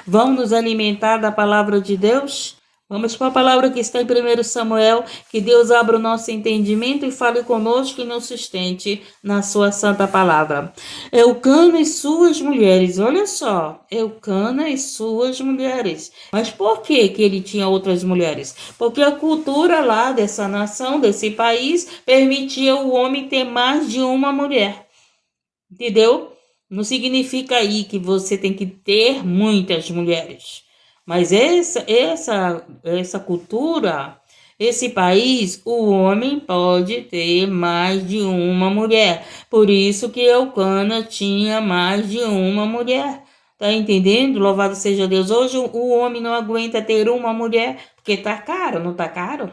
Vamos nos alimentar da palavra de Deus? Vamos para a palavra que está em 1 Samuel, que Deus abra o nosso entendimento e fale conosco e nos sustente na sua santa palavra. Eucana e suas mulheres, olha só, Eucana e suas mulheres. Mas por que ele tinha outras mulheres? Porque a cultura lá dessa nação, desse país, permitia o homem ter mais de uma mulher. Entendeu? Não significa aí que você tem que ter muitas mulheres. Mas essa cultura, esse país, o homem pode ter mais de uma mulher. Por isso que Eucana tinha mais de uma mulher. Tá entendendo? Louvado seja Deus. Hoje o homem não aguenta ter uma mulher, porque tá caro, não tá caro?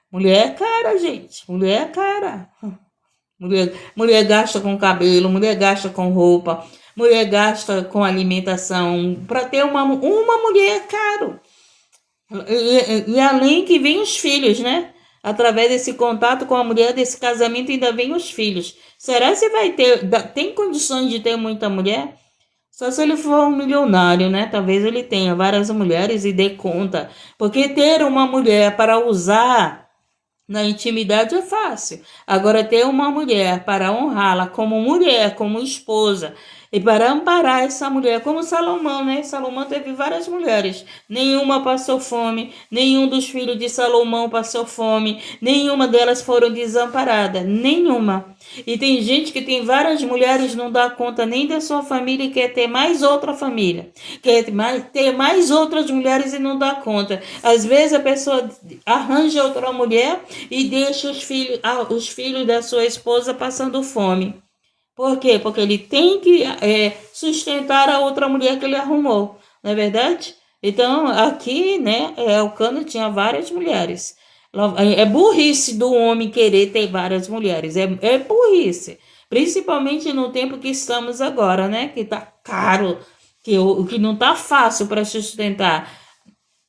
Mulher é cara, gente. Mulher é cara. Mulher gasta com cabelo, mulher gasta com roupa, mulher gasta com alimentação. Para ter uma mulher é caro. E além que vem os filhos, né? Através desse contato com a mulher, desse casamento, ainda vem os filhos. Será que você vai tem condições de ter muita mulher? Só se ele for um milionário, né? Talvez ele tenha várias mulheres e dê conta. Porque ter uma mulher para usar na intimidade é fácil. Agora, ter uma mulher para honrá-la como mulher, como esposa, e para amparar essa mulher, como Salomão, né? Salomão teve várias mulheres. Nenhuma passou fome, nenhum dos filhos de Salomão passou fome, nenhuma delas foram desamparadas, nenhuma. E tem gente que tem várias mulheres, não dá conta nem da sua família e quer ter mais outra família. Quer ter mais outras mulheres e não dá conta. Às vezes a pessoa arranja outra mulher e deixa os filhos da sua esposa passando fome. Por quê? Porque ele tem que sustentar a outra mulher que ele arrumou, não é verdade? Então, aqui, né, Elcano tinha várias mulheres. É burrice do homem querer ter várias mulheres, é burrice. Principalmente no tempo que estamos agora, né, que tá caro, que não tá fácil para sustentar.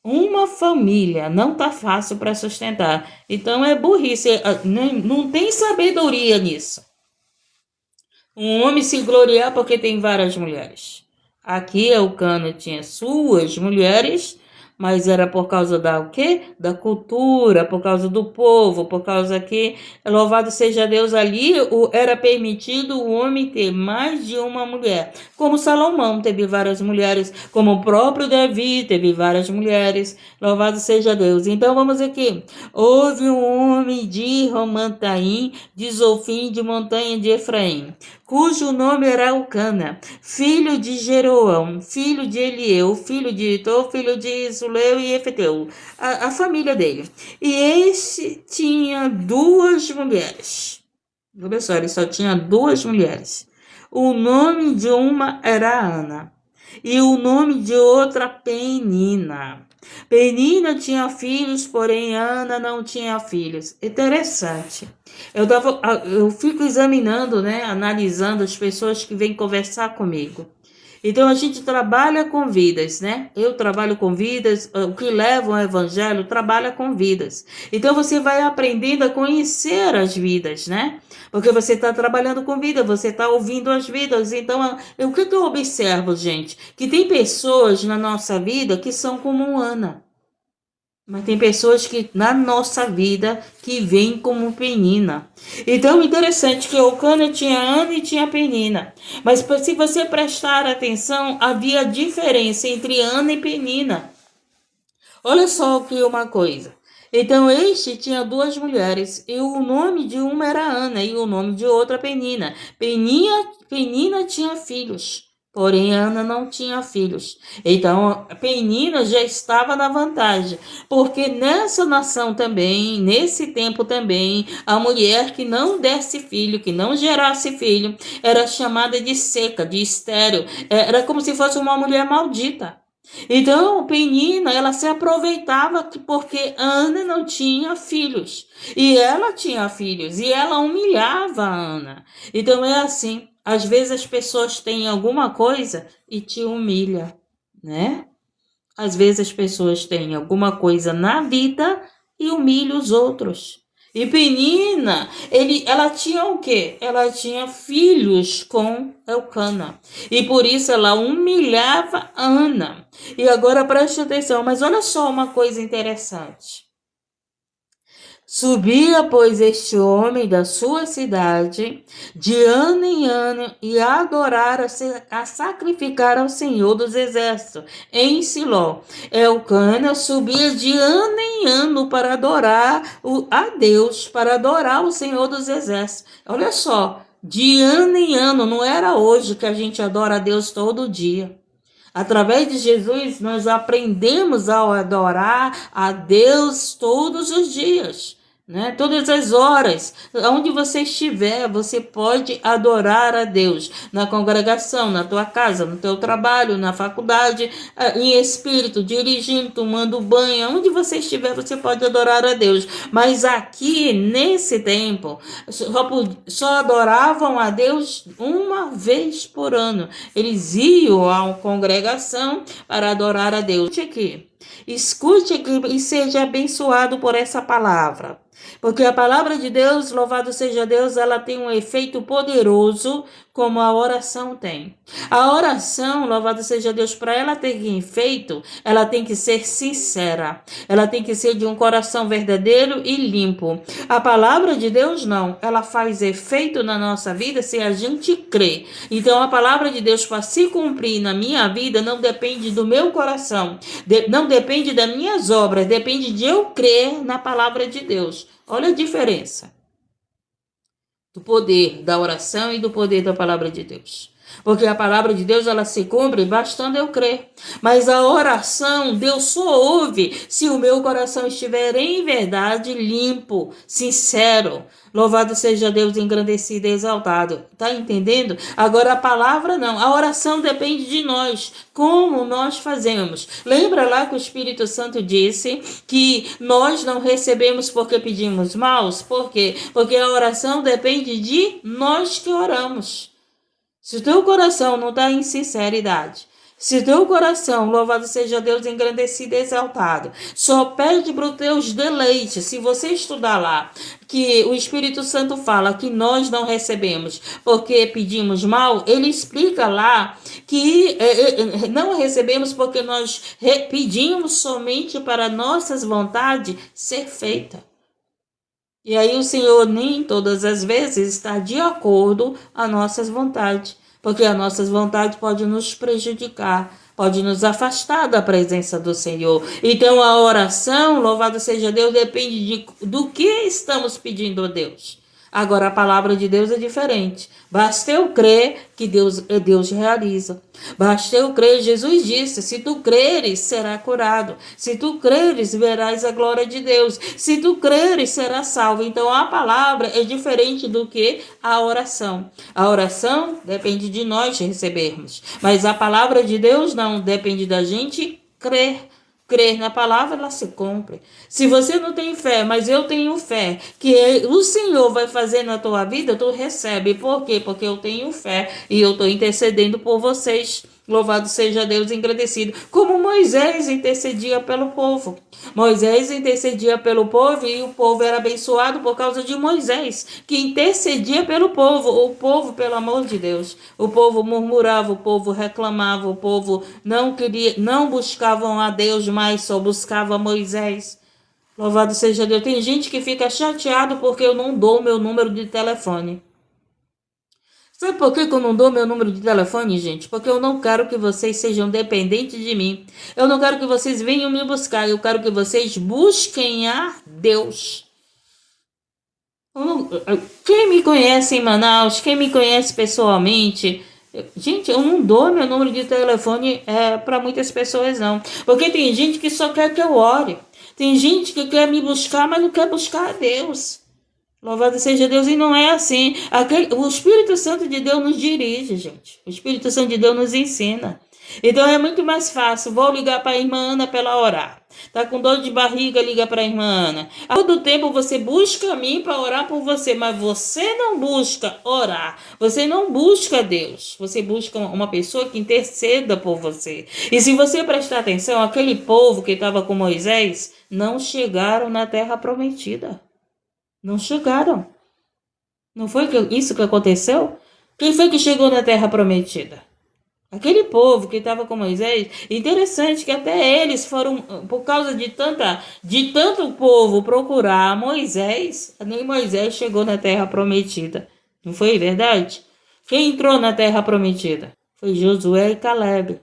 Uma família não tá fácil para sustentar. Então, é burrice, não tem sabedoria nisso. Um homem se gloriar porque tem várias mulheres. Aqui Elcana tinha suas mulheres, mas era por causa da o quê? Da cultura, por causa do povo, por causa que, louvado seja Deus, ali era permitido o homem ter mais de uma mulher. Como Salomão teve várias mulheres, como o próprio Davi teve várias mulheres, louvado seja Deus. Então vamos aqui. Houve um homem de Romantaim, de Zofim, de montanha de Efraim, cujo nome era Elcana, filho de Jeroão, filho de Elieu, filho de Itor, filho de Zuleu e Efeteu, a família dele. E este tinha duas mulheres. Olha só, ele só tinha duas mulheres. O nome de uma era Ana e o nome de outra Penina. Penina tinha filhos, porém Ana não tinha filhos. Interessante. Eu fico examinando, né, analisando as pessoas que vêm conversar comigo. Então a gente trabalha com vidas, né? Eu trabalho com vidas, o que leva ao evangelho trabalha com vidas. Então você vai aprendendo a conhecer as vidas, né? Porque você está trabalhando com vida, você está ouvindo as vidas. Então, o que eu observo, gente? Que tem pessoas na nossa vida que são como Ana. Mas tem pessoas que na nossa vida que vêm como Penina. Então, interessante que Elcana tinha Ana e tinha Penina. Mas se você prestar atenção, havia diferença entre Ana e Penina. Olha só que uma coisa. Então, este tinha duas mulheres, e o nome de uma era Ana, e o nome de outra Penina. Penina tinha filhos. Porém, Ana não tinha filhos. Então, Penina já estava na vantagem. Porque nessa nação também, nesse tempo também, a mulher que não desse filho, que não gerasse filho, era chamada de seca, de estéril. Era como se fosse uma mulher maldita. Então, Penina, ela se aproveitava porque Ana não tinha filhos. E ela tinha filhos. E ela humilhava a Ana. Então, é assim. Às vezes as pessoas têm alguma coisa e te humilha, né? Às vezes as pessoas têm alguma coisa na vida e humilha os outros. E Penina, ela tinha o quê? Ela tinha filhos com Elcana. E por isso ela humilhava Ana. E agora preste atenção, mas olha só uma coisa interessante. Subia, pois, este homem da sua cidade, de ano em ano, e a adorar, a sacrificar ao Senhor dos Exércitos, em Siló. Elcana subia de ano em ano para adorar a Deus, para adorar o Senhor dos Exércitos. Olha só, de ano em ano, não era hoje que a gente adora a Deus todo dia. Através de Jesus, nós aprendemos a adorar a Deus todos os dias, né? Todas as horas, onde você estiver, você pode adorar a Deus. Na congregação, na tua casa, no teu trabalho, na faculdade, em espírito, dirigindo, tomando banho, onde você estiver, você pode adorar a Deus. Mas aqui, nesse tempo, só adoravam a Deus uma vez por ano. Eles iam à congregação para adorar a Deus. Escute aqui e seja abençoado por essa palavra. Porque a palavra de Deus, louvado seja Deus, ela tem um efeito poderoso como a oração tem. A oração, louvado seja Deus, para ela ter efeito, ela tem que ser sincera. Ela tem que ser de um coração verdadeiro e limpo. A palavra de Deus não, ela faz efeito na nossa vida se a gente crê. Então a palavra de Deus para se cumprir na minha vida não depende do meu coração, não depende das minhas obras, depende de eu crer na palavra de Deus. Olha a diferença do poder da oração e do poder da palavra de Deus. Porque a palavra de Deus, ela se cumpre bastando eu crer. Mas a oração, Deus só ouve se o meu coração estiver em verdade limpo, sincero. Louvado seja Deus, engrandecido e exaltado. Tá entendendo? Agora a palavra não. A oração depende de nós. Como nós fazemos? Lembra lá que o Espírito Santo disse que nós não recebemos porque pedimos maus? Por quê? Porque a oração depende de nós que oramos. Se o teu coração não está em sinceridade, se o teu coração, louvado seja Deus, engrandecido e exaltado, só pede para os teus deleites, se você estudar lá, que o Espírito Santo fala que nós não recebemos porque pedimos mal, ele explica lá que não recebemos porque nós pedimos somente para nossas vontades ser feita. E aí o Senhor nem todas as vezes está de acordo a nossas vontades, porque as nossas vontades podem nos prejudicar, pode nos afastar da presença do Senhor. Então a oração, louvado seja Deus, depende do que estamos pedindo a Deus. Agora a palavra de Deus é diferente. Basta eu crer que Deus realiza. Basta eu crer, Jesus disse, se tu creres, será curado. Se tu creres, verás a glória de Deus. Se tu creres, será salvo. Então a palavra é diferente do que a oração. A oração depende de nós recebermos. Mas a palavra de Deus não depende da gente crer. Crer na palavra, ela se cumpre. Se você não tem fé, mas eu tenho fé, que o Senhor vai fazer na tua vida, tu recebe. Por quê? Porque eu tenho fé e eu estou intercedendo por vocês. Louvado seja Deus, engrandecido. Como Moisés intercedia pelo povo. Moisés intercedia pelo povo e o povo era abençoado por causa de Moisés, que intercedia pelo povo. O povo, pelo amor de Deus, o povo murmurava, o povo reclamava, o povo não buscavam a Deus mais, só buscava Moisés. Louvado seja Deus. Tem gente que fica chateado porque eu não dou meu número de telefone. Sabe por que eu não dou meu número de telefone, gente? Porque eu não quero que vocês sejam dependentes de mim. Eu não quero que vocês venham me buscar. Eu quero que vocês busquem a Deus. Quem me conhece em Manaus, quem me conhece pessoalmente, gente, eu não dou meu número de telefone para muitas pessoas, não. Porque tem gente que só quer que eu ore. Tem gente que quer me buscar, mas não quer buscar a Deus. Louvado seja Deus, e não é assim. O Espírito Santo de Deus nos dirige, gente. O Espírito Santo de Deus nos ensina. Então é muito mais fácil. Vou ligar para a irmã Ana para ela orar. Tá com dor de barriga, liga para a irmã Ana. A todo tempo você busca a mim para orar por você, mas você não busca orar. Você não busca Deus. Você busca uma pessoa que interceda por você. E se você prestar atenção, aquele povo que estava com Moisés não chegaram na terra prometida. Não chegaram. Não foi isso que aconteceu? Quem foi que chegou na terra prometida? Aquele povo que estava com Moisés, interessante que até eles foram, por causa de tanto povo procurar Moisés, nem Moisés chegou na terra prometida. Não foi verdade? Quem entrou na terra prometida? Foi Josué e Caleb.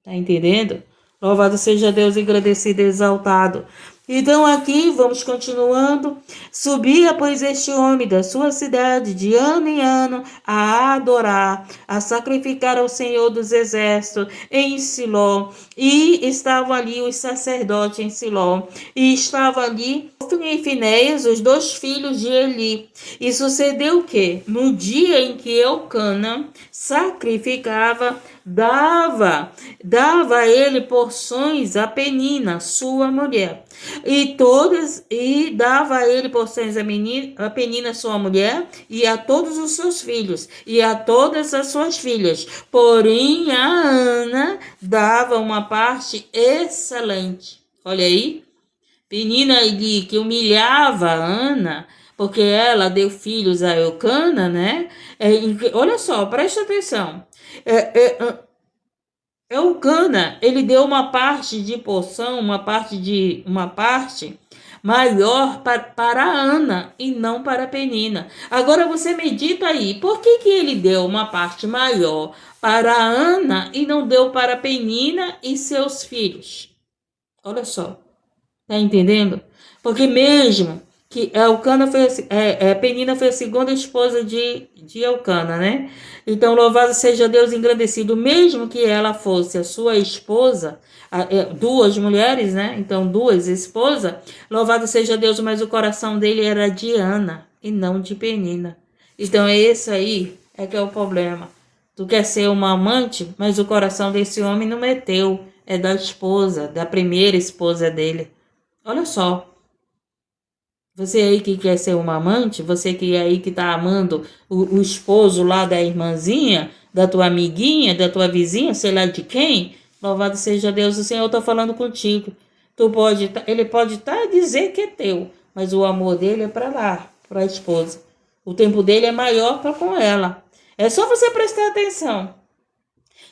Tá entendendo? Louvado seja Deus, agradecido e exaltado. Então aqui vamos continuando. Subia, pois, este homem da sua cidade de ano em ano a adorar, a sacrificar ao Senhor dos Exércitos em Siló. E estavam ali os sacerdotes em Siló. E estava ali Ofni e Finéias, os dois filhos de Eli. E sucedeu o quê? No dia em que Eucana sacrificava, dava a ele porções a Penina, sua mulher, e dava a ele porções a Penina, sua mulher, e a todos os seus filhos, e a todas as suas filhas. Porém, a Ana dava uma parte excelente. Olha aí, Penina ali, que humilhava a Ana, porque ela deu filhos a Eucana, né? Olha só, presta atenção. Eucana, ele deu uma parte de porção, uma parte maior para a Ana e não para a Penina. Agora você medita aí, por que ele deu uma parte maior para a Ana e não deu para a Penina e seus filhos? Olha só, tá entendendo? Porque mesmo que Elcana foi Penina foi a segunda esposa de Elcana, né? Então, louvado seja Deus engrandecido, mesmo que ela fosse a sua esposa, duas mulheres, né? Então, duas esposas, louvado seja Deus, mas o coração dele era de Ana e não de Penina. Então, esse aí é que é o problema. Tu quer ser uma amante, mas o coração desse homem não é teu, é da esposa, da primeira esposa dele. Olha só. Você aí que quer ser uma amante, você que aí que tá amando o esposo lá da irmãzinha, da tua amiguinha, da tua vizinha, sei lá de quem, louvado seja Deus, o Senhor tá falando contigo. Ele pode a dizer que é teu, mas o amor dele é para lá, para a esposa. O tempo dele é maior para com ela. É só você prestar atenção.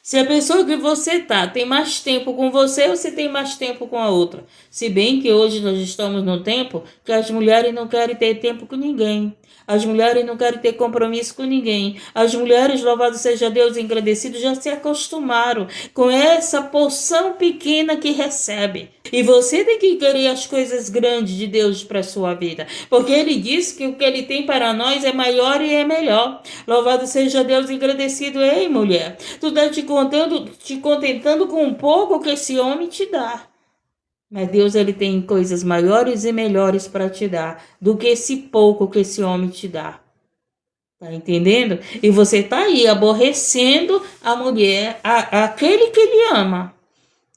Se a pessoa que você tem mais tempo com você, ou você tem mais tempo com a outra. Se bem que hoje nós estamos num tempo que as mulheres não querem ter tempo com ninguém. As mulheres não querem ter compromisso com ninguém. As mulheres, louvado seja Deus, engrandecido, já se acostumaram com essa porção pequena que recebe. E você tem que querer as coisas grandes de Deus para a sua vida. Porque Ele diz que o que Ele tem para nós é maior e é melhor. Louvado seja Deus, engrandecido. Ei, mulher, tu está te contentando com um pouco que esse homem te dá. Mas Deus, ele tem coisas maiores e melhores para te dar do que esse pouco que esse homem te dá. Tá entendendo? E você tá aí aborrecendo a mulher, aquele que ele ama.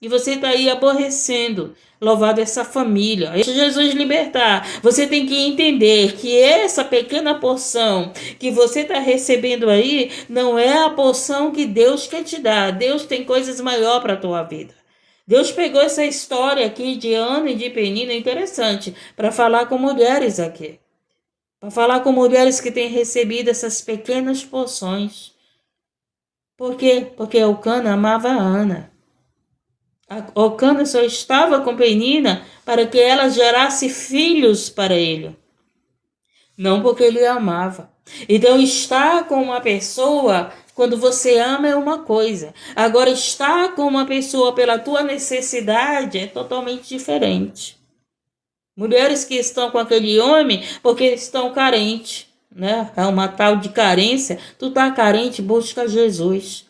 E você tá aí aborrecendo. Louvado essa família. Deixa Jesus libertar. Você tem que entender que essa pequena porção que você está recebendo aí não é a porção que Deus quer te dar. Deus tem coisas maiores para a tua vida. Deus pegou essa história aqui de Ana e de Penina, interessante, para falar com mulheres aqui. Para falar com mulheres que têm recebido essas pequenas porções. Por quê? Porque Eucana amava a Ana. Eucana só estava com Penina para que ela gerasse filhos para ele. Não porque ele a amava. Então, estar com uma pessoa, quando você ama, é uma coisa. Agora, estar com uma pessoa pela tua necessidade é totalmente diferente. Mulheres que estão com aquele homem porque estão carentes, né? É uma tal de carência. Tu tá carente, busca Jesus.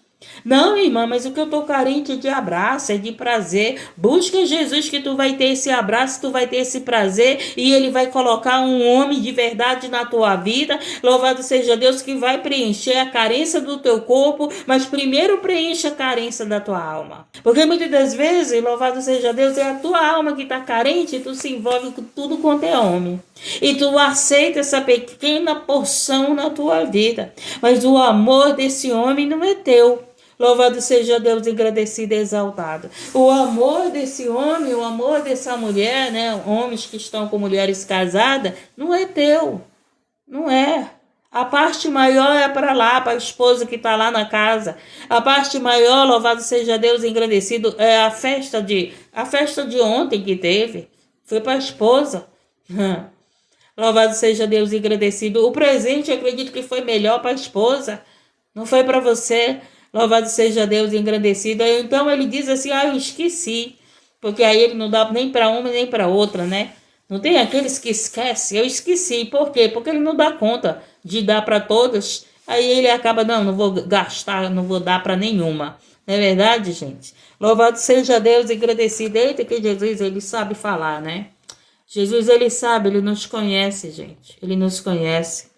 Não, irmã, mas o que eu tô carente é de abraço, é de prazer. Busca Jesus que tu vai ter esse abraço, tu vai ter esse prazer e ele vai colocar um homem de verdade na tua vida. Louvado seja Deus que vai preencher a carência do teu corpo, mas primeiro preencha a carência da tua alma. Porque muitas das vezes, louvado seja Deus, é a tua alma que tá carente e tu se envolve com tudo quanto é homem. E tu aceita essa pequena porção na tua vida. Mas o amor desse homem não é teu. Louvado seja Deus, agradecido e exaltado. O amor desse homem, o amor dessa mulher, né? Homens que estão com mulheres casadas, não é teu. Não é. A parte maior é para lá, para a esposa que está lá na casa. A parte maior, louvado seja Deus, engrandecido, é a festa de ontem que teve. Foi para a esposa. Louvado seja Deus, engrandecido. O presente, eu acredito que foi melhor para a esposa. Não foi para você. Louvado seja Deus, engrandecido. Então ele diz assim, eu esqueci. Porque aí ele não dá nem para uma nem para outra, né? Não tem aqueles que esquecem. Eu esqueci. Por quê? Porque ele não dá conta de dar para todas. Aí ele acaba, não vou gastar, não vou dar para nenhuma. Não é verdade, gente? Louvado seja Deus, engrandecido. Eita, que Jesus, ele sabe falar, né? Jesus, ele sabe, ele nos conhece, gente. Ele nos conhece.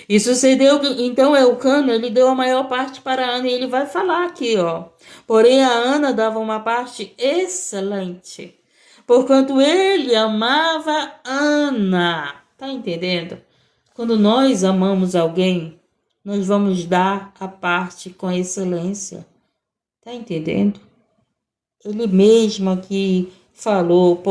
E sucedeu, então Elcana, ele deu a maior parte para Ana, e ele vai falar aqui, ó. Porém, a Ana dava uma parte excelente, porquanto ele amava Ana. Tá entendendo? Quando nós amamos alguém, nós vamos dar a parte com excelência. Tá entendendo? Ele mesmo aqui falou,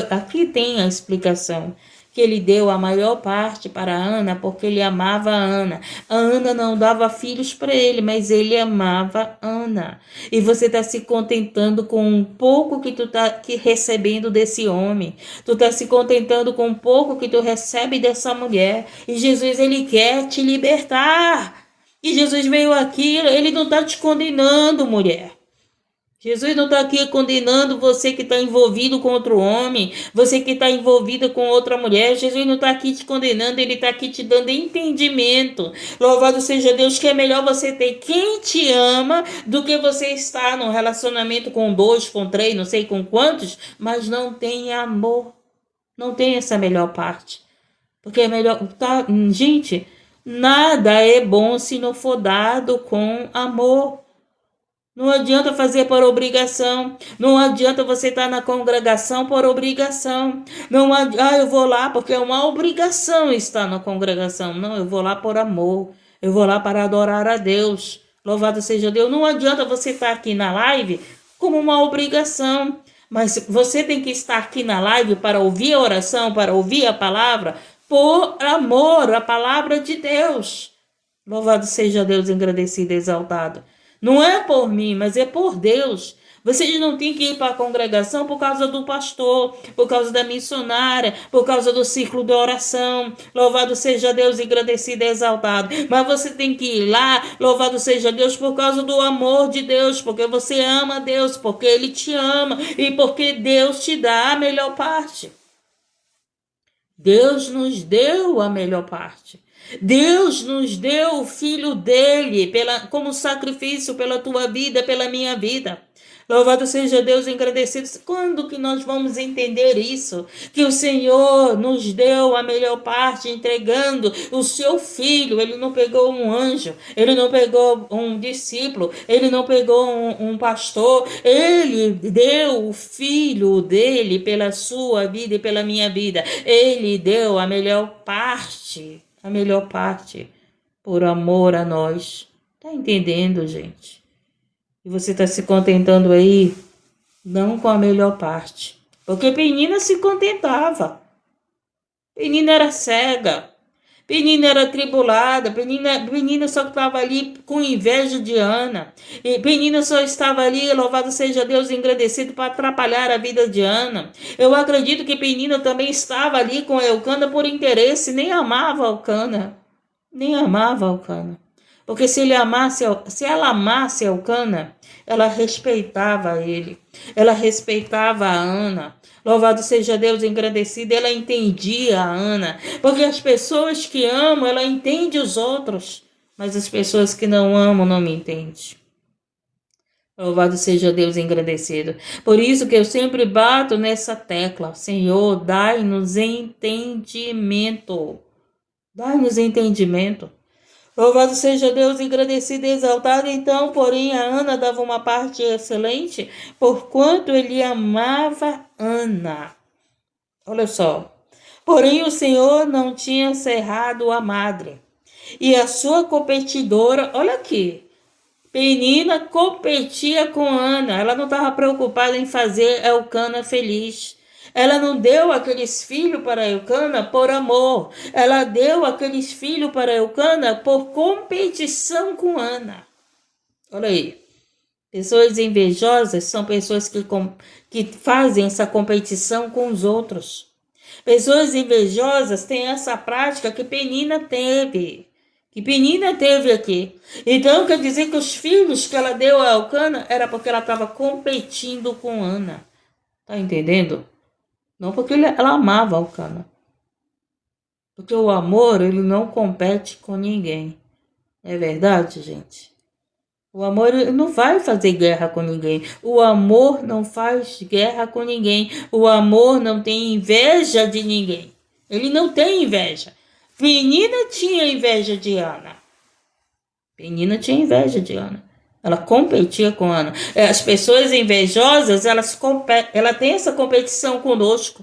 aqui tem a explicação, que ele deu a maior parte para Ana porque ele amava a Ana. A Ana não dava filhos para ele, mas ele amava Ana. E você está se contentando com um pouco que tu está recebendo desse homem. Tu está se contentando com um pouco que tu recebe dessa mulher. E Jesus, ele quer te libertar. E Jesus veio aqui, ele não está te condenando, mulher. Jesus não está aqui condenando você que está envolvido com outro homem, você que está envolvida com outra mulher. Jesus não está aqui te condenando, ele está aqui te dando entendimento. Louvado seja Deus, que é melhor você ter quem te ama do que você estar num relacionamento com 2, com 3, não sei com quantos, mas não tem amor. Não tem essa melhor parte. Porque é melhor... Tá, gente, nada é bom se não for dado com amor. Não adianta fazer por obrigação. Não adianta você estar na congregação por obrigação. Não eu vou lá porque é uma obrigação estar na congregação. Não, eu vou lá por amor. Eu vou lá para adorar a Deus. Louvado seja Deus. Não adianta você estar aqui na live como uma obrigação. Mas você tem que estar aqui na live para ouvir a oração, para ouvir a palavra, por amor à palavra de Deus. Louvado seja Deus, engrandecido e exaltado. Não é por mim, mas é por Deus. Vocês não têm que ir para a congregação por causa do pastor, por causa da missionária, por causa do círculo de oração. Louvado seja Deus, engrandecido e exaltado. Mas você tem que ir lá, louvado seja Deus, por causa do amor de Deus, porque você ama Deus, porque Ele te ama e porque Deus te dá a melhor parte. Deus nos deu a melhor parte. Deus nos deu o Filho dele como sacrifício pela tua vida, pela minha vida. Louvado seja Deus, engrandecido. Quando que nós vamos entender isso? Que o Senhor nos deu a melhor parte, entregando o seu Filho. Ele não pegou um anjo, ele não pegou um discípulo, ele não pegou um pastor. Ele deu o Filho dele pela sua vida e pela minha vida. Ele deu a melhor parte por amor a nós. Tá entendendo, gente? E você está se contentando aí, não com a melhor parte. Porque Penina se contentava. Penina era cega. Penina era tribulada. Penina só estava ali com inveja de Ana. E Penina só estava ali, louvado seja Deus, engrandecido, para atrapalhar a vida de Ana. Eu acredito que Penina também estava ali com Elcana por interesse. Nem amava Elcana. Porque se ela amasse Elcana, ela respeitava ele. Ela respeitava a Ana. Louvado seja Deus, engrandecido. Ela entendia a Ana. Porque as pessoas que amam, ela entende os outros. Mas as pessoas que não amam, não me entendem. Louvado seja Deus, engrandecido. Por isso que eu sempre bato nessa tecla. Senhor, dai-nos entendimento. Dai-nos entendimento. Louvado seja Deus, engrandecido e exaltado. Então, porém, a Ana dava uma parte excelente, porquanto ele amava Ana. Olha só. Porém, o Senhor não tinha cerrado a madre. E a sua competidora, olha aqui, Penina competia com Ana. Ela não estava preocupada em fazer Elcana feliz. Ela não deu aqueles filhos para Eucana por amor. Ela deu aqueles filhos para Eucana por competição com Ana. Olha aí. Pessoas invejosas são pessoas que fazem essa competição com os outros. Pessoas invejosas têm essa prática que Penina teve. Que Penina teve aqui. Então quer dizer que os filhos que ela deu a Eucana era porque ela estava competindo com Ana. Tá entendendo? Não porque ela amava Eucana. Porque o amor, ele não compete com ninguém. É verdade, gente? O amor não vai fazer guerra com ninguém. O amor não faz guerra com ninguém. O amor não tem inveja de ninguém. Ele não tem inveja. Penina tinha inveja de Ana. Penina tinha inveja de Ana. Ela competia com Ana. As pessoas invejosas, ela tem essa competição conosco.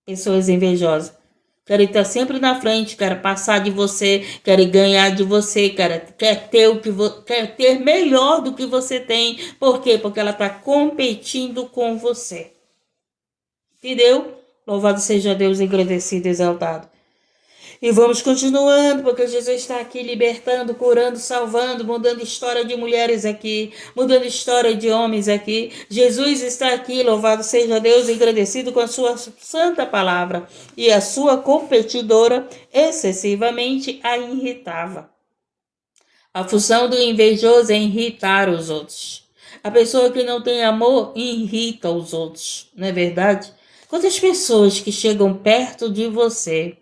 Pessoas invejosas. Querem estar sempre na frente, quer passar de você, quer ganhar de você, quer ter melhor do que você tem. Por quê? Porque ela está competindo com você. Entendeu? Louvado seja Deus, agradecido, exaltado. E vamos continuando, porque Jesus está aqui libertando, curando, salvando, mudando história de mulheres aqui, mudando história de homens aqui. Jesus está aqui, louvado seja Deus, agradecido com a sua santa palavra. E a sua competidora excessivamente a irritava. A função do invejoso é irritar os outros. A pessoa que não tem amor irrita os outros, não é verdade? Quantas pessoas que chegam perto de você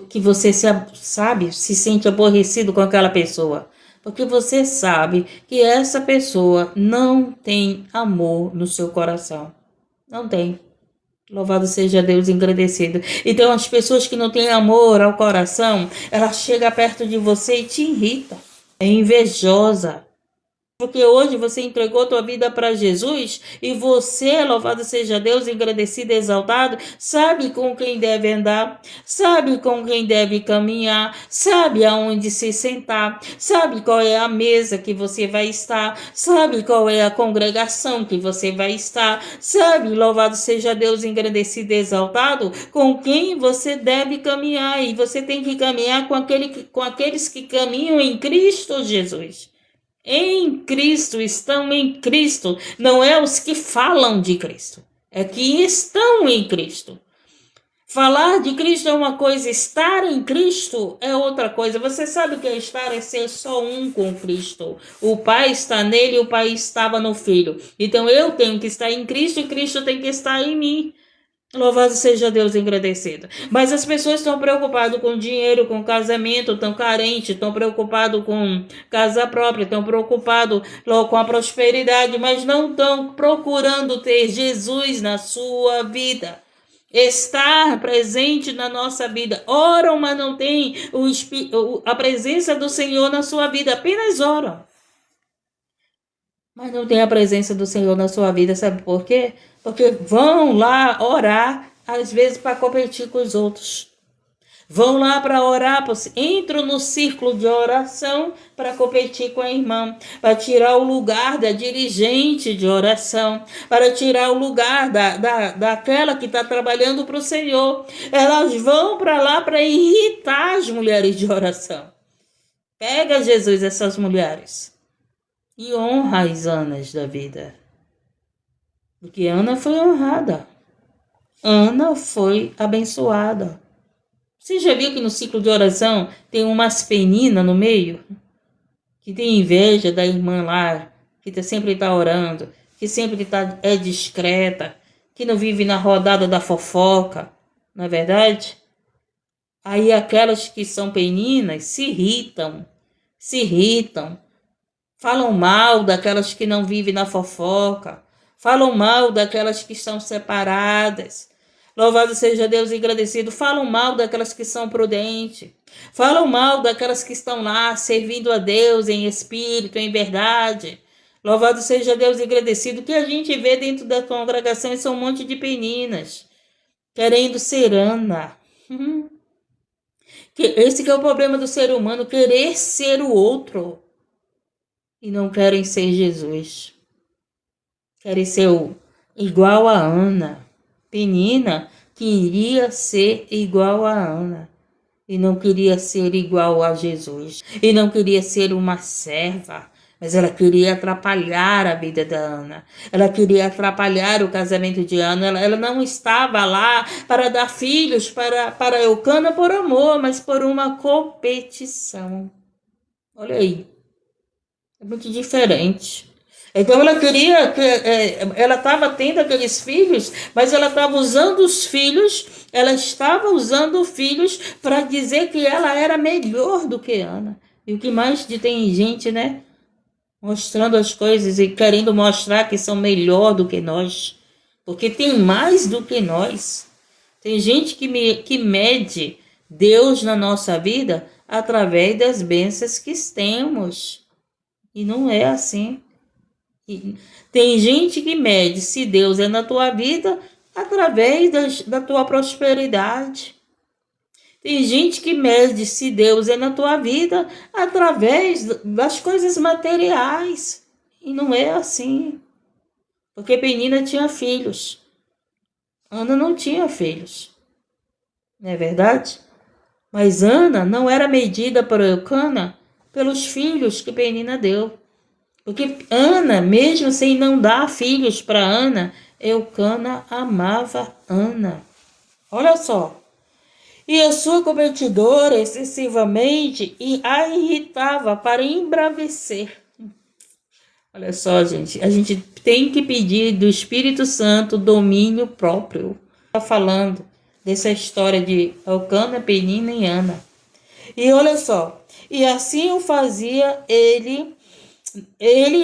que você se sente aborrecido com aquela pessoa, porque você sabe que essa pessoa não tem amor no seu coração. Não tem. Louvado seja Deus, engrandecido. Então as pessoas que não têm amor ao coração, ela chega perto de você e te irrita. É invejosa. Porque hoje você entregou tua vida para Jesus e você, louvado seja Deus, agradecido e exaltado, sabe com quem deve andar, sabe com quem deve caminhar, sabe aonde se sentar, sabe qual é a mesa que você vai estar, sabe qual é a congregação que você vai estar, sabe, louvado seja Deus, agradecido e exaltado, com quem você deve caminhar. E você tem que caminhar com aqueles que caminham em Cristo Jesus. Em Cristo, estão em Cristo. Não é os que falam de Cristo, é que estão em Cristo. Falar de Cristo é uma coisa, estar em Cristo é outra coisa. Você sabe que estar é ser só um com Cristo. O Pai está nele e o Pai estava no Filho. Então eu tenho que estar em Cristo e Cristo tem que estar em mim. Louvado seja Deus, agradecido. Mas as pessoas estão preocupadas com dinheiro, com casamento, estão carentes, estão preocupadas com casa própria, estão preocupadas com a prosperidade, mas não estão procurando ter Jesus na sua vida. Estar presente na nossa vida. Oram, mas não tem a presença do Senhor na sua vida. Apenas oram. Mas não tem a presença do Senhor na sua vida, sabe por quê? Porque vão lá orar, às vezes para competir com os outros. Vão lá para orar, entram no círculo de oração para competir com a irmã, para tirar o lugar da dirigente de oração, para tirar o lugar daquela que está trabalhando para o Senhor. Elas vão para lá para irritar as mulheres de oração. Pega, Jesus, essas mulheres e honra as Anas da vida. Porque Ana foi honrada. Ana foi abençoada. Você já viu que no ciclo de oração tem umas peninas no meio? Que tem inveja da irmã lá, que sempre está orando, que sempre é discreta, que não vive na rodada da fofoca, não é verdade? Aí aquelas que são peninas se irritam, falam mal daquelas que não vivem na fofoca, falam mal daquelas que estão separadas. Louvado seja Deus e agradecido. Falam mal daquelas que são prudentes. Falam mal daquelas que estão lá servindo a Deus em espírito, em verdade. Louvado seja Deus e agradecido. O que a gente vê dentro da congregação são um monte de meninas querendo ser Ana. Esse que é o problema do ser humano, querer ser o outro. E não querem ser Jesus. Querem ser igual a Ana. Penina queria ser igual a Ana. E não queria ser igual a Jesus. E não queria ser uma serva. Mas ela queria atrapalhar a vida da Ana. Ela queria atrapalhar o casamento de Ana. Ela não estava lá para dar filhos para Eucana por amor, mas por uma competição. Olha aí. É muito diferente. Então ela estava tendo aqueles filhos, mas ela estava usando os filhos, ela estava usando filhos para dizer que ela era melhor do que Ana. E o que mais tem gente, né? Mostrando as coisas e querendo mostrar que são melhor do que nós. Porque tem mais do que nós. Tem gente que mede Deus na nossa vida através das bênçãos que temos. E não é assim. Tem gente que mede se Deus é na tua vida através da tua prosperidade. Tem gente que mede se Deus é na tua vida através das coisas materiais. E não é assim. Porque Penina tinha filhos. Ana não tinha filhos. Não é verdade? Mas Ana não era medida por Eucana pelos filhos que Penina deu. Porque Ana, mesmo sem não dar filhos para Ana, Eucana amava Ana. Olha só. E a sua competidora excessivamente a irritava para embravecer. Olha só, gente. A gente tem que pedir do Espírito Santo domínio próprio. Está falando dessa história de Eucana, Penina e Ana. E olha só. E assim o fazia ele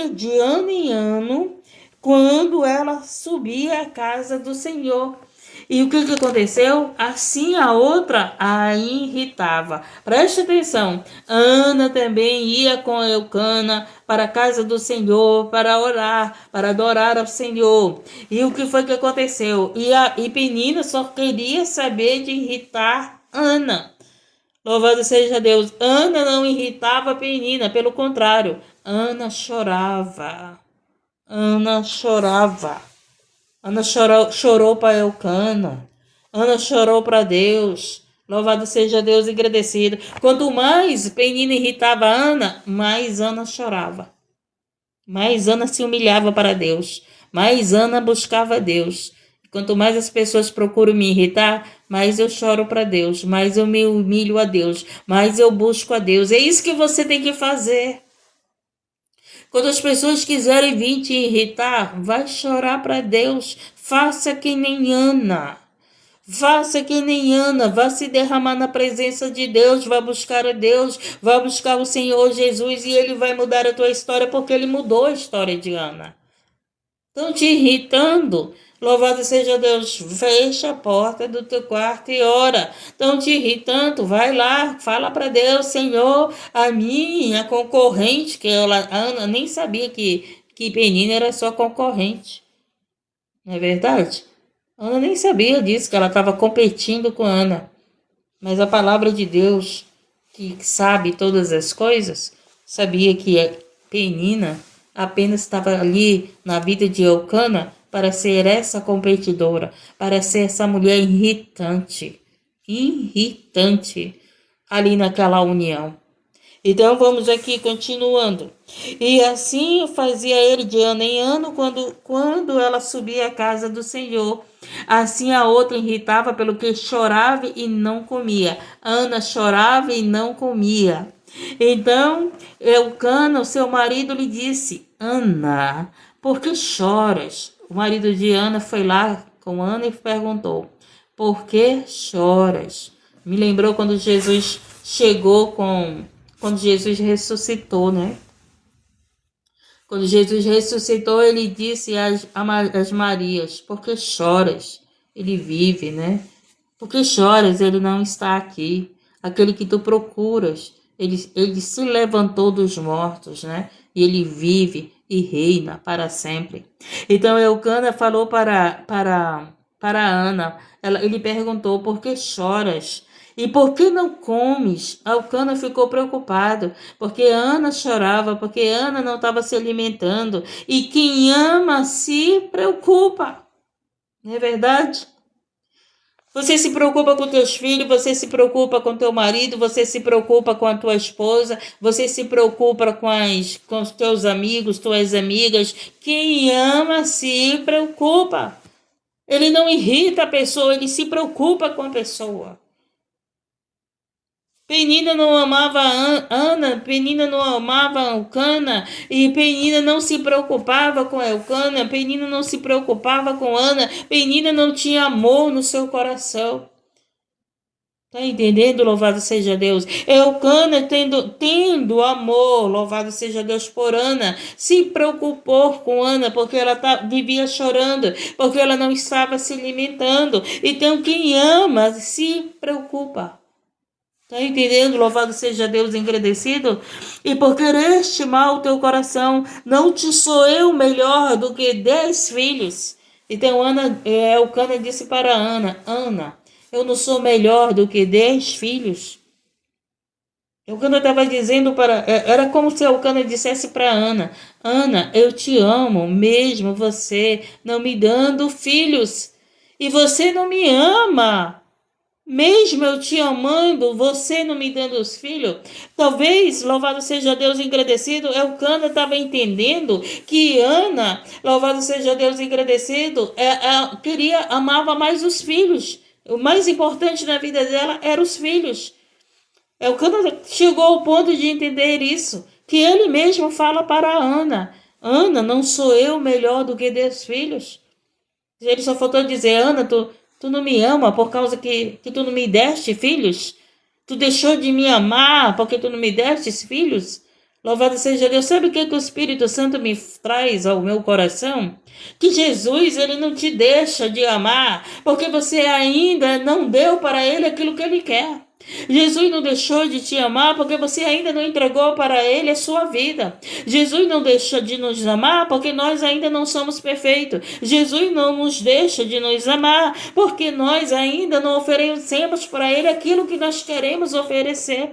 de ano em ano, quando ela subia à casa do Senhor. E o que aconteceu? Assim a outra a irritava. Preste atenção. Ana também ia com Eucana para a casa do Senhor, para orar, para adorar ao Senhor. E o que foi que aconteceu? E Penina só queria saber de irritar Ana. Louvado seja Deus. Ana não irritava Penina, pelo contrário. Ana chorava. Ana chorava. Ana chorou para Eucana. Ana chorou para Deus. Louvado seja Deus e agradecido. Quanto mais Penina irritava Ana, mais Ana chorava. Mais Ana se humilhava para Deus. Mais Ana buscava Deus. Quanto mais as pessoas procuram me irritar, mais eu choro para Deus, mais eu me humilho a Deus, mais eu busco a Deus. É isso que você tem que fazer. Quando as pessoas quiserem vir te irritar, vai chorar para Deus. Faça que nem Ana. Faça que nem Ana, vá se derramar na presença de Deus, vá buscar a Deus, vá buscar o Senhor Jesus e Ele vai mudar a tua história, porque Ele mudou a história de Ana. Estão te irritando? Louvado seja Deus, fecha a porta do teu quarto e ora. Estão te irritando? Vai lá, fala para Deus, Senhor, a minha concorrente, que a Ana nem sabia que Penina era sua concorrente. Não é verdade? Ana nem sabia disso, que ela estava competindo com Ana. Mas a palavra de Deus, que sabe todas as coisas, sabia que Penina apenas estava ali na vida de Eucana para ser essa competidora, para ser essa mulher irritante ali naquela união. Então vamos aqui continuando. E assim fazia ele de ano em ano quando ela subia à casa do Senhor. Assim a outra irritava pelo que chorava e não comia. Ana chorava e não comia. Então Eucana, o seu marido, lhe disse: Ana, por que choras? O marido de Ana foi lá com Ana e perguntou: por que choras? Me lembrou quando Jesus chegou quando Jesus ressuscitou, né? Quando Jesus ressuscitou, ele disse às Marias: por que choras? Ele vive, né? Por que choras? Ele não está aqui. Aquele que tu procuras, ele se levantou dos mortos, né? E ele vive e reina para sempre. Então Eucana falou para Ana. Ele perguntou: por que choras? E por que não comes? Eucana ficou preocupado, porque Ana chorava, porque Ana não estava se alimentando. E quem ama se preocupa. Não é verdade? Você se preocupa com teus filhos, você se preocupa com teu marido, você se preocupa com a tua esposa, você se preocupa com os teus amigos, tuas amigas. Quem ama se preocupa. Ele não irrita a pessoa, ele se preocupa com a pessoa. Penina não amava Ana, Penina não amava Elcana, e Penina não se preocupava com Elcana, Penina não se preocupava com Ana, Penina não tinha amor no seu coração. Tá entendendo? Louvado seja Deus. Elcana tendo amor, louvado seja Deus por Ana, se preocupou com Ana porque ela vivia chorando, porque ela não estava se alimentando. Então quem ama se preocupa. Tá entendendo? Louvado seja Deus, engrandecido. E por querer estimar o teu coração, não te sou eu melhor do que 10 filhos. Então Elcana disse para Ana, Ana, eu não sou melhor do que 10 filhos. Elcana estava dizendo era como se Elcana dissesse para Ana, Ana, eu te amo, mesmo você não me dando filhos. E você não me ama. Mesmo eu te amando, você não me dando os filhos. Talvez, louvado seja Deus engrandecido, Elcana estava entendendo que Ana, louvado seja Deus engrandecido, amava mais os filhos. O mais importante na vida dela eram os filhos. Elcana chegou ao ponto de entender isso, que ele mesmo fala para Ana, Ana, não sou eu melhor do que 10 filhos? Ele só faltou dizer, Ana, tu não me ama por causa que tu não me deste filhos? Tu deixou de me amar porque tu não me deste filhos? Louvado seja Deus. Sabe o que o Espírito Santo me traz ao meu coração? Que Jesus, ele não te deixa de amar porque você ainda não deu para ele aquilo que ele quer. Jesus não deixou de te amar porque você ainda não entregou para ele a sua vida. Jesus não deixa de nos amar porque nós ainda não somos perfeitos. Jesus não nos deixa de nos amar porque nós ainda não oferecemos para ele aquilo que nós queremos oferecer.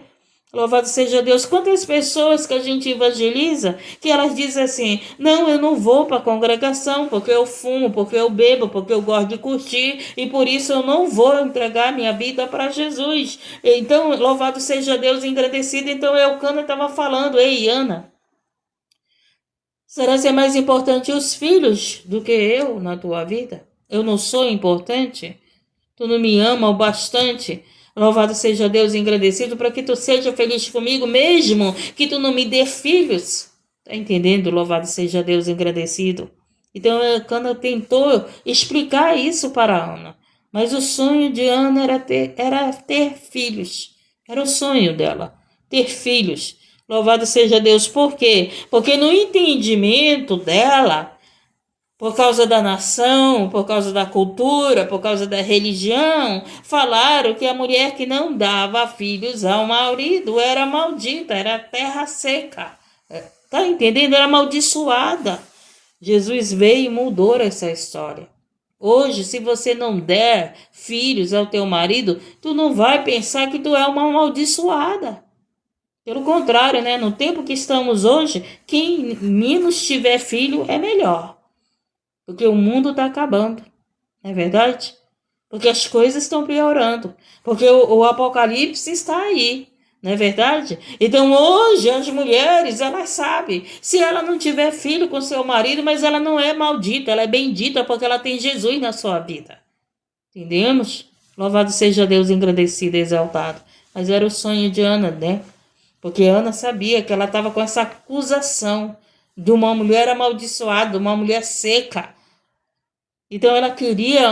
Louvado seja Deus. Quantas pessoas que a gente evangeliza, que elas dizem assim, não, eu não vou para a congregação porque eu fumo, porque eu bebo, porque eu gosto de curtir e por isso eu não vou entregar minha vida para Jesus. Então, louvado seja Deus engrandecido. Então, Elcana estava falando, ei, Ana, será que é mais importante os filhos do que eu na tua vida? Eu não sou importante? Tu não me ama o bastante? Louvado seja Deus engrandecido para que tu seja feliz comigo, mesmo que tu não me dê filhos. Tá entendendo? Louvado seja Deus engrandecido. Então, Ana tentou explicar isso para Ana. Mas o sonho de Ana era ter filhos. Era o sonho dela, ter filhos. Louvado seja Deus. Por quê? Porque no entendimento dela, por causa da nação, por causa da cultura, por causa da religião, falaram que a mulher que não dava filhos ao marido era maldita, era terra seca. Tá entendendo? Era amaldiçoada. Jesus veio e mudou essa história. Hoje, se você não der filhos ao teu marido, tu não vai pensar que tu é uma amaldiçoada. Pelo contrário, né? No tempo que estamos hoje, quem menos tiver filho é melhor. Porque o mundo está acabando, não é verdade? Porque as coisas estão piorando. Porque o apocalipse está aí, não é verdade? Então hoje as mulheres, elas sabem, se ela não tiver filho com seu marido, mas ela não é maldita, ela é bendita porque ela tem Jesus na sua vida. Entendemos? Louvado seja Deus engrandecido e exaltado. Mas era o sonho de Ana, né? Porque Ana sabia que ela estava com essa acusação de uma mulher amaldiçoada, uma mulher seca. Então ela queria,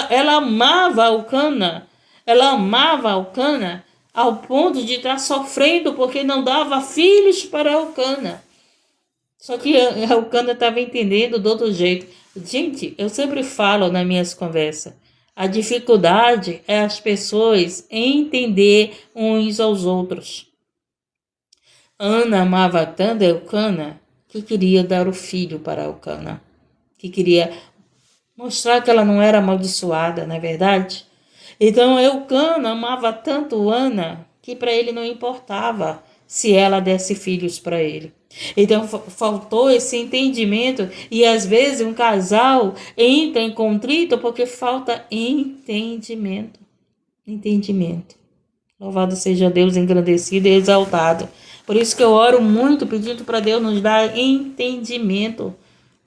ela amava Elcana, ela amava Elcana ao ponto de estar sofrendo porque não dava filhos para Elcana. Só que Elcana estava entendendo do outro jeito. Gente, eu sempre falo nas minhas conversas, a dificuldade é as pessoas entender uns aos outros. Ana amava tanto Elcana que queria dar o filho para Elcana, que queria mostrar que ela não era amaldiçoada, não é verdade? Então Elcana amava tanto Ana que para ele não importava se ela desse filhos para ele. Então faltou esse entendimento e às vezes um casal entra em conflito porque falta entendimento. Entendimento. Louvado seja Deus, engrandecido e exaltado. Por isso que eu oro muito pedindo para Deus nos dar entendimento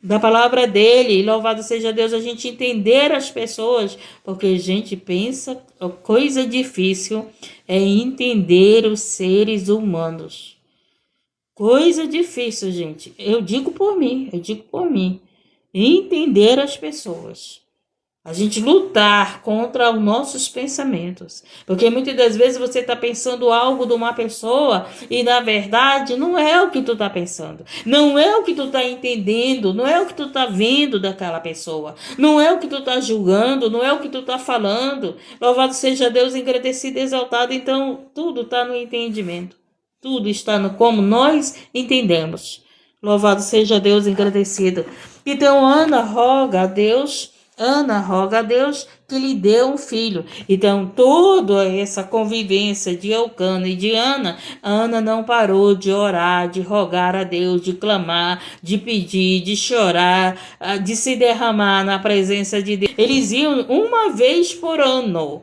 da palavra dele. Louvado seja Deus, a gente entender as pessoas, porque a gente pensa, a coisa difícil é entender os seres humanos. Coisa difícil, gente. Eu digo por mim. Entender as pessoas. A gente lutar contra os nossos pensamentos. Porque muitas das vezes você está pensando algo de uma pessoa e na verdade não é o que tu está pensando. Não é o que tu está entendendo. Não é o que tu está vendo daquela pessoa. Não é o que tu está julgando. Não é o que tu está falando. Louvado seja Deus, engrandecido e exaltado. Então tudo está no entendimento. Tudo está no como nós entendemos. Louvado seja Deus, engrandecido. Então Ana roga a Deus que lhe dê um filho. Então toda essa convivência de Eucana e de Ana não parou de orar, de rogar a Deus, de clamar, de pedir, de chorar, de se derramar na presença de Deus. Eles iam uma vez por ano,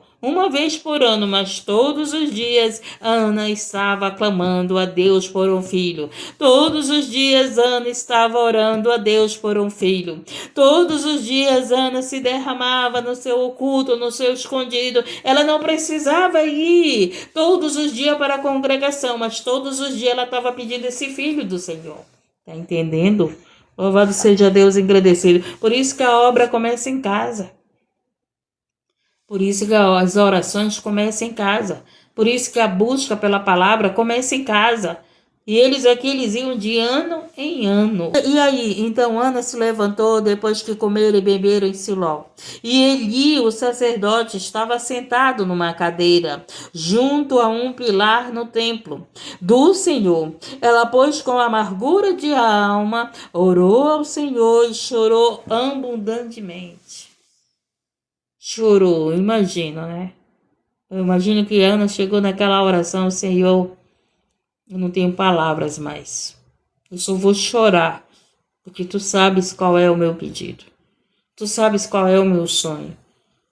mas todos os dias Ana estava clamando a Deus por um filho. Todos os dias Ana estava orando a Deus por um filho. Todos os dias Ana se derramava no seu oculto, no seu escondido. Ela não precisava ir todos os dias para a congregação, mas todos os dias ela estava pedindo esse filho do Senhor. Está entendendo? Louvado seja Deus, engrandecido. Por isso que a obra começa em casa. Por isso que as orações começam em casa. Por isso que a busca pela palavra começa em casa. E eles iam de ano em ano. E aí, então Ana se levantou depois que comeram e beberam em Siló. E Eli, o sacerdote, estava sentado numa cadeira, junto a um pilar no templo do Senhor. Ela, pois, com amargura de alma, orou ao Senhor e chorou abundantemente. Chorou, imagina, né? Eu imagino que Ana chegou naquela oração: Senhor, eu não tenho palavras mais. Eu só vou chorar, porque tu sabes qual é o meu pedido. Tu sabes qual é o meu sonho.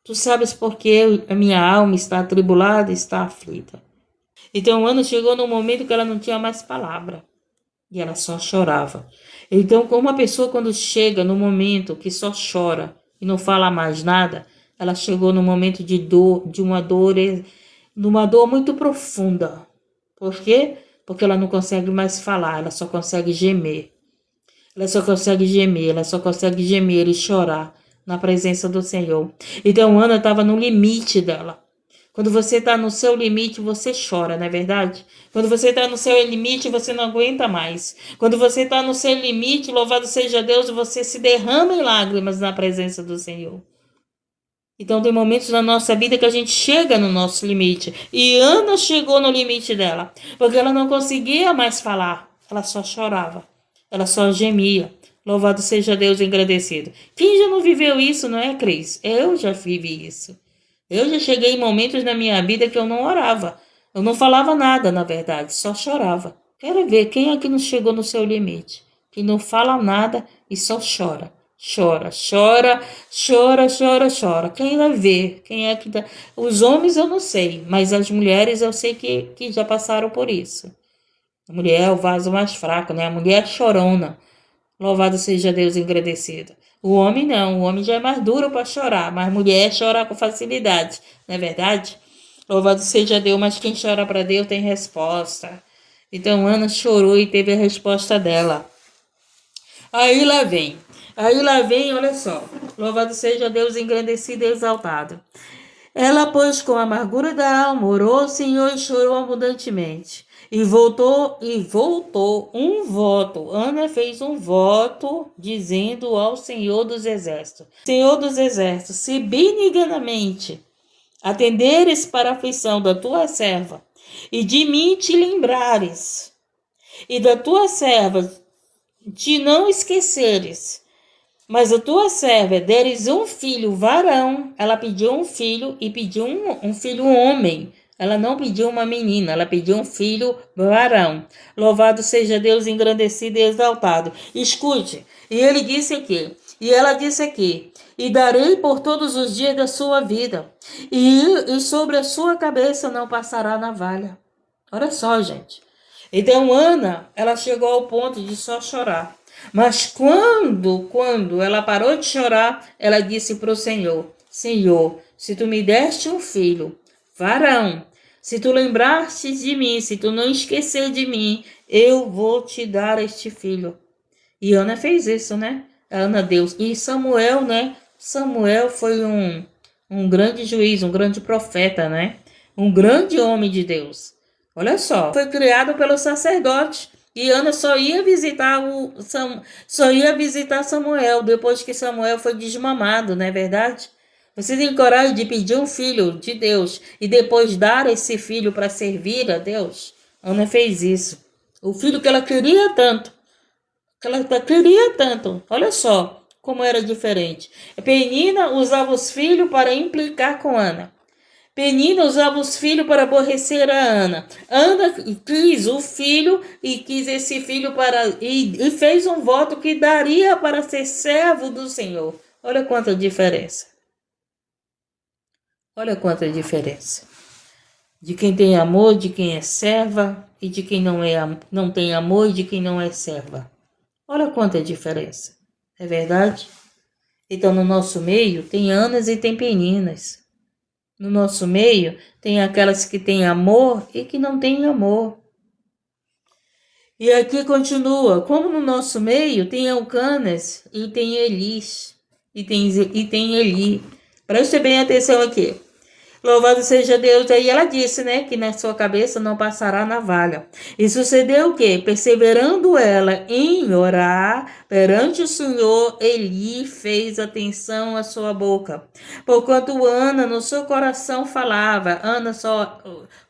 Tu sabes porque a minha alma está atribulada, está aflita. Então Ana chegou num momento que ela não tinha mais palavra. E ela só chorava. Então, como uma pessoa quando chega no momento que só chora e não fala mais nada, ela chegou num momento de dor, de uma dor muito profunda. Por quê? Porque ela não consegue mais falar, ela só consegue gemer. Ela só consegue gemer e chorar na presença do Senhor. Então Ana estava no limite dela. Quando você está no seu limite, você chora, não é verdade? Quando você está no seu limite, você não aguenta mais. Quando você está no seu limite, louvado seja Deus, você se derrama em lágrimas na presença do Senhor. Então tem momentos na nossa vida que a gente chega no nosso limite. E Ana chegou no limite dela, porque ela não conseguia mais falar. Ela só chorava, ela só gemia. Louvado seja Deus, engrandecido. Quem já não viveu isso, não é, Cris? Eu já vivi isso. Eu já cheguei em momentos na minha vida que eu não orava. Eu não falava nada, na verdade, só chorava. Quero ver quem é que não chegou no seu limite. Que não fala nada e só chora. Chora. Quem vai ver? Quem é que dá? Os homens eu não sei, mas as mulheres eu sei que já passaram por isso. A mulher é o vaso mais fraco, né? A mulher é chorona. Louvado seja Deus, engrandecido. O homem não, o homem já é mais duro para chorar, mas a mulher chora com facilidade, não é verdade? Louvado seja Deus, mas quem chora para Deus tem resposta. Então Ana chorou e teve a resposta dela. Aí lá vem, olha só. Louvado seja Deus, engrandecido e exaltado. Ela, pois, com a amargura da alma, orou ao Senhor e chorou abundantemente. E voltou um voto. Ana fez um voto dizendo ao Senhor dos Exércitos: Senhor dos Exércitos, se benignamente atenderes para a aflição da tua serva, e de mim te lembrares, e da tua serva te não esqueceres, mas a tua serva deres um filho varão. Ela pediu um filho e pediu um filho homem. Ela não pediu uma menina, ela pediu um filho varão. Louvado seja Deus, engrandecido e exaltado. Escute, e ele disse aqui, e ela disse aqui, e darei por todos os dias da sua vida, e sobre a sua cabeça não passará navalha. Olha só, gente. Então, Ana, ela chegou ao ponto de só chorar. Mas quando ela parou de chorar, ela disse para o Senhor, Senhor, se tu me deste um filho, varão, se tu lembraste de mim, se tu não esquecer de mim, eu vou te dar este filho. E Ana fez isso, né? Ana deu. E Samuel, né? Samuel foi um grande juiz, um grande profeta, né? Um grande homem de Deus. Olha só, foi criado pelo sacerdote. E Ana só ia visitar Samuel depois que Samuel foi desmamado, não é verdade? Você tem coragem de pedir um filho de Deus e depois dar esse filho para servir a Deus? Ana fez isso. O filho que ela queria tanto. Olha só como era diferente. Penina usava os filhos para implicar com Ana. Penina usava os filhos para aborrecer a Ana. Ana quis o filho e quis esse filho e fez um voto que daria para ser servo do Senhor. Olha quanta diferença. Olha quanta diferença. De quem tem amor, de quem é serva, e de quem não tem amor e de quem não é serva. Olha quanta diferença. É verdade? Então, no nosso meio, tem Anas e tem Peninas. No nosso meio, tem aquelas que têm amor e que não têm amor. E aqui continua, como no nosso meio, tem Elcanas e tem Elis, e tem Eli. Preste bem atenção aqui. Louvado seja Deus. Aí ela disse, né, que na sua cabeça não passará navalha. E sucedeu o quê? Perseverando ela em orar perante o Senhor, Eli fez atenção à sua boca. Porquanto Ana no seu coração falava. Ana só...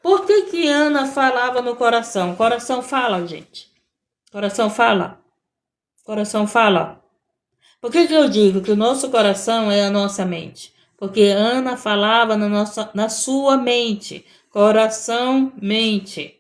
Por que Ana falava no coração? Coração fala, gente. Coração fala. Coração fala. Por que eu digo que o nosso coração é a nossa mente? Porque Ana falava na sua mente, coração, mente.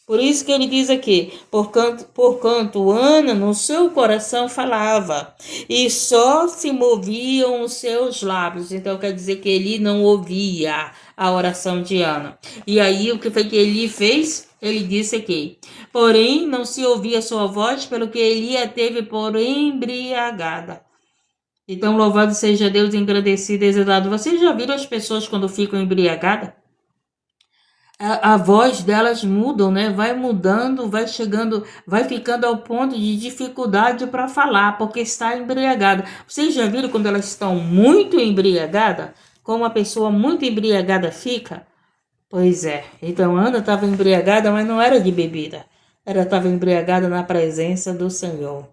Por isso que ele diz aqui, porquanto Ana no seu coração falava, e só se moviam os seus lábios. Então quer dizer que ele não ouvia a oração de Ana. E aí o que foi que ele fez? Ele disse aqui, porém não se ouvia sua voz, pelo que ele a teve por embriagada. Então, louvado seja Deus, engrandecido e exaltado. Vocês já viram as pessoas quando ficam embriagadas? A voz delas mudam, né? Vai mudando, vai chegando, vai ficando ao ponto de dificuldade para falar, porque está embriagada. Vocês já viram quando elas estão muito embriagadas? Como a pessoa muito embriagada fica? Pois é. Então, Ana estava embriagada, mas não era de bebida. Ela estava embriagada na presença do Senhor.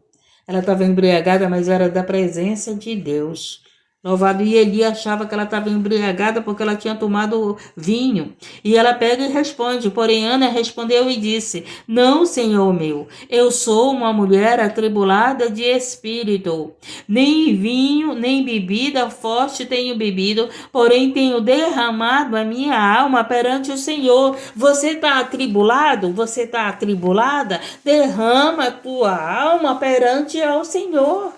Ela estava embriagada, mas era da presença de Deus. Louvado. E Eli achava que ela estava embriagada porque ela tinha tomado vinho. E ela pega e responde. Porém, Ana respondeu e disse, não, Senhor meu, eu sou uma mulher atribulada de espírito. Nem vinho, nem bebida forte tenho bebido, porém tenho derramado a minha alma perante o Senhor. Você está atribulado? Você está atribulada? Derrama a tua alma perante ao Senhor.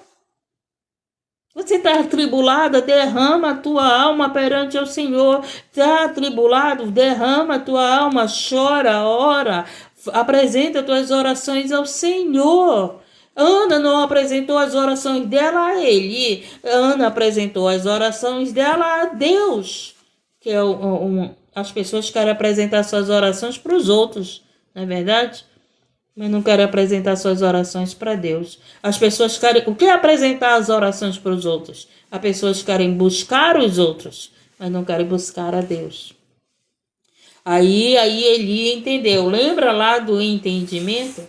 Você está atribulada, derrama a tua alma perante o Senhor. Está atribulado, derrama a tua alma, chora, ora, apresenta tuas orações ao Senhor. Ana não apresentou as orações dela a Eli, Ana apresentou as orações dela a Deus. Que é as pessoas querem apresentar suas orações para os outros, não é verdade? Mas não querem apresentar suas orações para Deus. As pessoas querem... O que é apresentar as orações para os outros? As pessoas querem buscar os outros, mas não querem buscar a Deus. Aí Eli entendeu. Lembra lá do entendimento?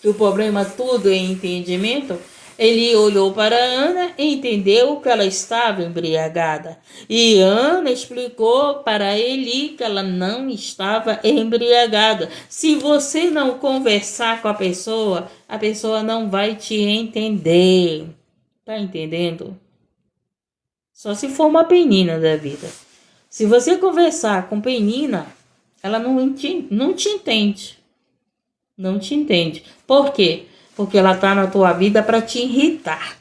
Que o problema tudo é entendimento? Ele olhou para Ana e entendeu que ela estava embriagada. E Ana explicou para Eli que ela não estava embriagada. Se você não conversar com a pessoa não vai te entender. Tá entendendo? Só se for uma penina da vida. Se você conversar com penina, ela não te entende. Não te entende. Por quê? Porque ela está na tua vida para te irritar,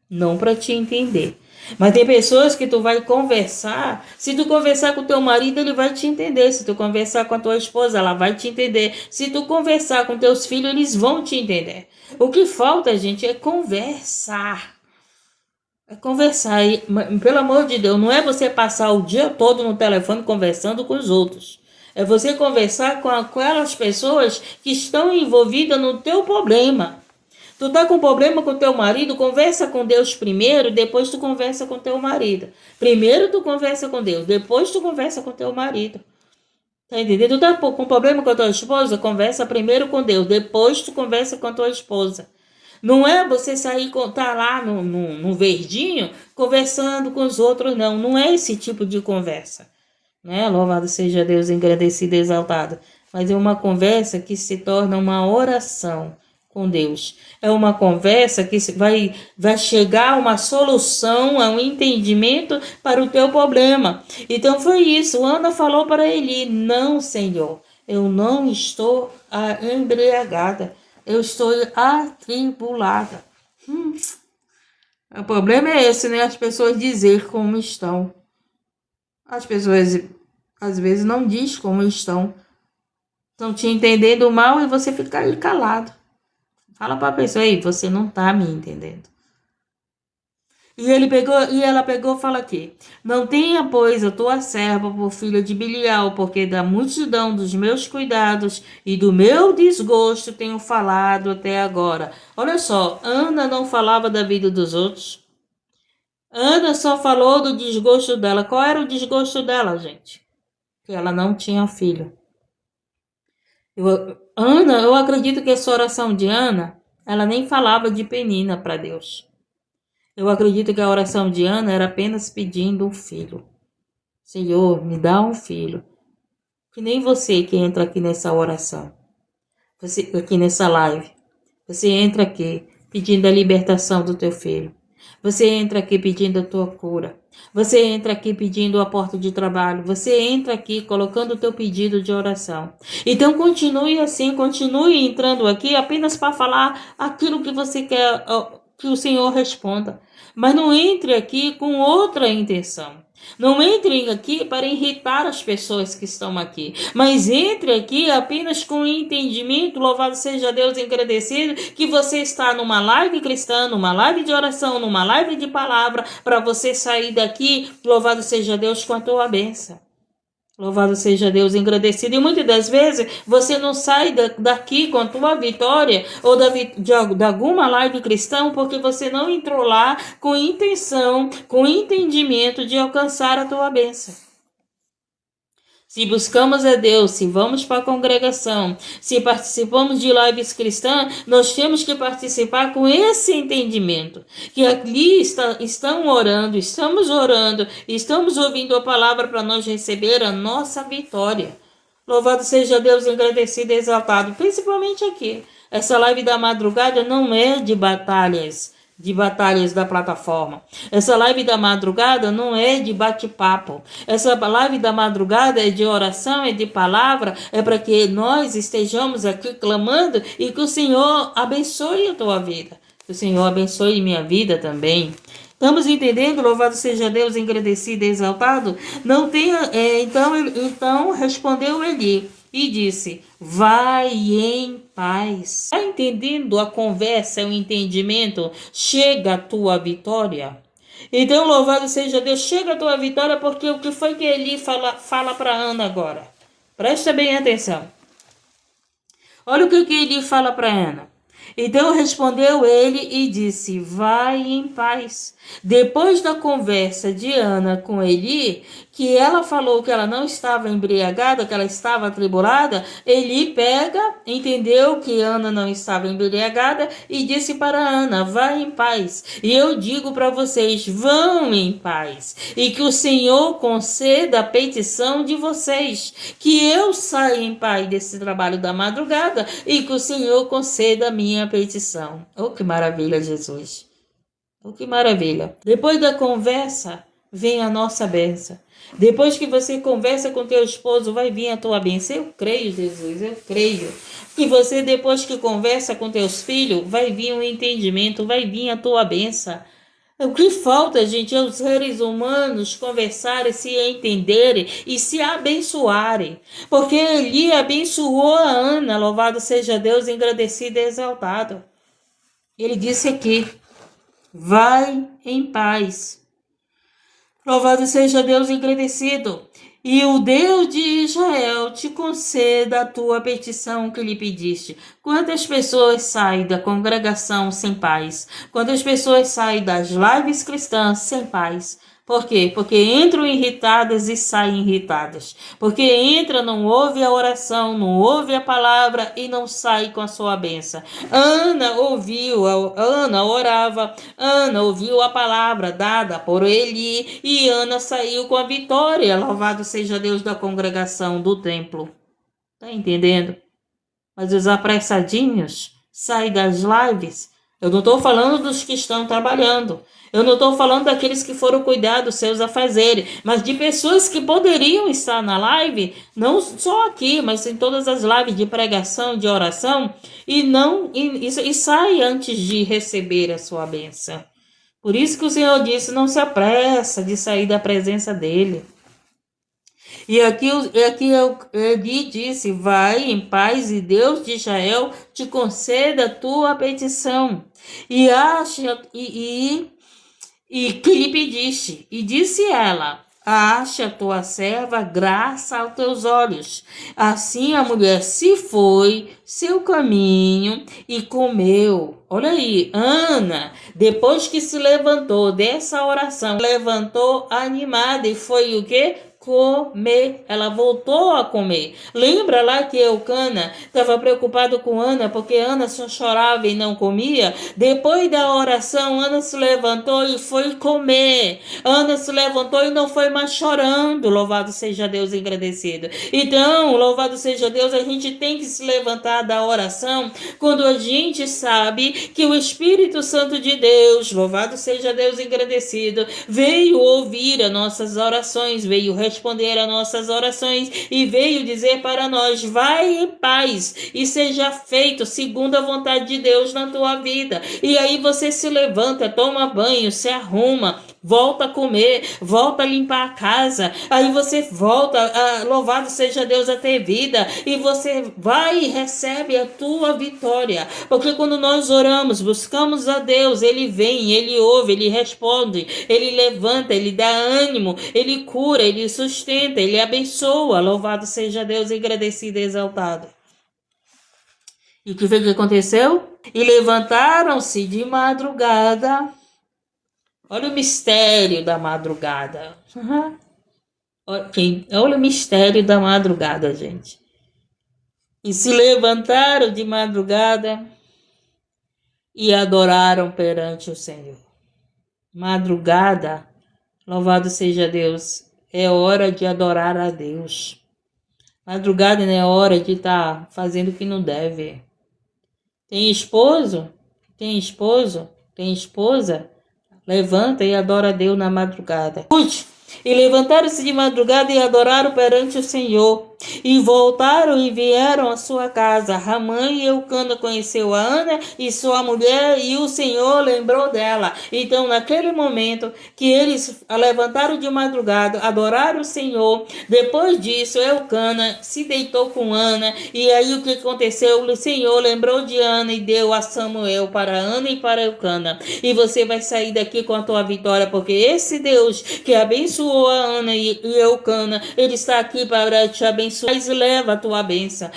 não para te entender. Mas tem pessoas que tu vai conversar, se tu conversar com teu marido, ele vai te entender. Se tu conversar com a tua esposa, ela vai te entender. Se tu conversar com teus filhos, eles vão te entender. O que falta, gente, é conversar. É conversar. E, pelo amor de Deus, não é você passar o dia todo no telefone conversando com os outros. É você conversar com aquelas pessoas que estão envolvidas no teu problema. Tu tá com problema com teu marido, conversa com Deus primeiro, depois tu conversa com teu marido. Primeiro tu conversa com Deus, depois tu conversa com teu marido. Tá entendendo? Tu tá com problema com a tua esposa, conversa primeiro com Deus, depois tu conversa com a tua esposa. Não é você sair, tá lá no verdinho, conversando com os outros, não. Não é esse tipo de conversa. Né? Louvado seja Deus, engrandecido e exaltado. Mas é uma conversa que se torna uma oração com Deus. É uma conversa que vai chegar a uma solução, a um entendimento para o teu problema. Então foi isso. Ana falou para Eli: não, Senhor, eu não estou embriagada. Eu estou atribulada. O problema é esse, né? As pessoas dizer como estão. As pessoas, às vezes, não diz como estão. Estão te entendendo mal e você fica aí calado. Fala para a pessoa: aí, você não está me entendendo. E ela pegou e fala aqui: não tenha, pois, a tua serva por filha de Bilial, porque da multidão dos meus cuidados e do meu desgosto tenho falado até agora. Olha só, Ana não falava da vida dos outros. Ana só falou do desgosto dela. Qual era o desgosto dela, gente? Que ela não tinha filho. Eu acredito que essa oração de Ana, ela nem falava de Penina para Deus. Eu acredito que a oração de Ana era apenas pedindo um filho. Senhor, me dá um filho. Que nem você que entra aqui nessa oração. Você aqui nessa live. Você entra aqui pedindo a libertação do teu filho. Você entra aqui pedindo a tua cura. Você entra aqui pedindo a porta de trabalho. Você entra aqui colocando o teu pedido de oração. Então continue assim, continue entrando aqui apenas para falar aquilo que você quer que o Senhor responda. Mas não entre aqui com outra intenção. Não entre aqui para irritar as pessoas que estão aqui, mas entre aqui apenas com entendimento, louvado seja Deus, engrandecido, que você está numa live cristã, numa live de oração, numa live de palavra, para você sair daqui, louvado seja Deus, com a tua bênção. Louvado seja Deus, engrandecido. E muitas das vezes você não sai daqui com a tua vitória ou de alguma live cristã porque você não entrou lá com intenção, com entendimento de alcançar a tua bênção. Se buscamos a Deus, se vamos para a congregação, se participamos de lives cristãs, nós temos que participar com esse entendimento. Que ali estão orando, estamos ouvindo a palavra para nós receber a nossa vitória. Louvado seja Deus, engrandecido e exaltado. Principalmente aqui. Essa live da madrugada não é de batalhas da plataforma. Essa live da madrugada não é de bate-papo. Essa live da madrugada é de oração, é de palavra, é para que nós estejamos aqui clamando e que o Senhor abençoe a tua vida. Que o Senhor abençoe minha vida também. Estamos entendendo? Louvado seja Deus, engrandecido e exaltado. Não tenha, então respondeu Eli e disse: vai em paz. Está entendendo a conversa, o entendimento? Chega a tua vitória. Então, louvado seja Deus, chega a tua vitória, porque o que foi que Eli fala para Ana agora? Presta bem atenção. Olha o que Eli fala para Ana. Então respondeu ele e disse: vai em paz. Depois da conversa de Ana com Eli, que ela falou que ela não estava embriagada, que ela estava atribulada, Eli entendeu que Ana não estava embriagada e disse para Ana: vai em paz. E eu digo para vocês: vão em paz. E que o Senhor conceda a petição de vocês. Que eu saia em paz desse trabalho da madrugada e que o Senhor conceda a minha petição. Oh, que maravilha, Jesus. Oh, que maravilha. Depois da conversa vem a nossa bênção. Depois que você conversa com teu esposo, vai vir a tua bênção. Eu creio, Jesus, eu creio. Que você, depois que conversa com teus filhos, vai vir um entendimento, vai vir a tua bênção. O que falta, gente, é os seres humanos conversarem, se entenderem e se abençoarem. Porque Eli abençoou a Ana, louvado seja Deus, engrandecido e exaltado. Ele disse aqui, vai em paz. Louvado seja Deus engrandecido, e o Deus de Israel te conceda a tua petição que lhe pediste. Quantas pessoas saem da congregação sem paz? Quantas pessoas saem das lives cristãs sem paz? Por quê? Porque entram irritadas e saem irritadas. Porque entra, não ouve a oração, não ouve a palavra e não sai com a sua bênção. Ana orava, Ana ouviu a palavra dada por Eli e Ana saiu com a vitória. Louvado seja Deus da congregação do templo. Tá entendendo? Mas os apressadinhos saem das lives. Eu não estou falando dos que estão trabalhando. Eu não estou falando daqueles que foram cuidar dos seus afazeres, mas de pessoas que poderiam estar na live, não só aqui, mas em todas as lives de pregação, de oração, e sai antes de receber a sua bênção. Por isso que o Senhor disse, não se apressa de sair da presença dele. E aqui Eli disse, vai em paz e Deus de Israel te conceda a tua petição. E que lhe pediste? E disse ela, acha tua serva graça aos teus olhos. Assim a mulher se foi seu caminho e comeu. Olha aí, Ana, depois que se levantou dessa oração, levantou animada e foi o quê? Comer, ela voltou a comer. Lembra lá que Eucana estava preocupado com Ana porque Ana só chorava e não comia? Depois da oração, Ana se levantou e foi comer. Ana se levantou e não foi mais chorando. Louvado seja Deus engrandecido. Então, louvado seja Deus, a gente tem que se levantar da oração quando a gente sabe que o Espírito Santo de Deus, louvado seja Deus engrandecido, veio ouvir as nossas orações, veio responder a nossas orações e veio dizer para nós, vai em paz e seja feito segundo a vontade de Deus na tua vida. E aí você se levanta, toma banho, se arruma, volta a comer, volta a limpar a casa, aí você volta, louvado seja Deus, a ter vida, e você vai e recebe a tua vitória, porque quando nós oramos, buscamos a Deus, Ele vem, Ele ouve, Ele responde, Ele levanta, Ele dá ânimo, Ele cura, Ele sustenta, Ele abençoa, louvado seja Deus, agradecido e exaltado. E o que foi que aconteceu? E levantaram-se de madrugada. Olha o mistério da madrugada. Olha o mistério da madrugada, gente. E se levantaram de madrugada e adoraram perante o Senhor. Madrugada, louvado seja Deus, é hora de adorar a Deus. Madrugada não é hora de estar fazendo o que não deve. Tem esposo? Tem esposo? Tem esposa? Levanta e adora a Deus na madrugada. E levantaram-se de madrugada e adoraram perante o Senhor. E voltaram e vieram à sua casa. Ramã e Eucana conheceu a Ana e sua mulher, e o Senhor lembrou dela. Então, naquele momento que eles levantaram de madrugada, adoraram o Senhor, depois disso, Eucana se deitou com Ana. E aí o que aconteceu? O Senhor lembrou de Ana e deu a Samuel para Ana e para Eucana. E você vai sair daqui com a tua vitória, porque esse Deus que abençoou a Ana e Eucana, Ele está aqui para te abençoar. Mas leva a tua bênção.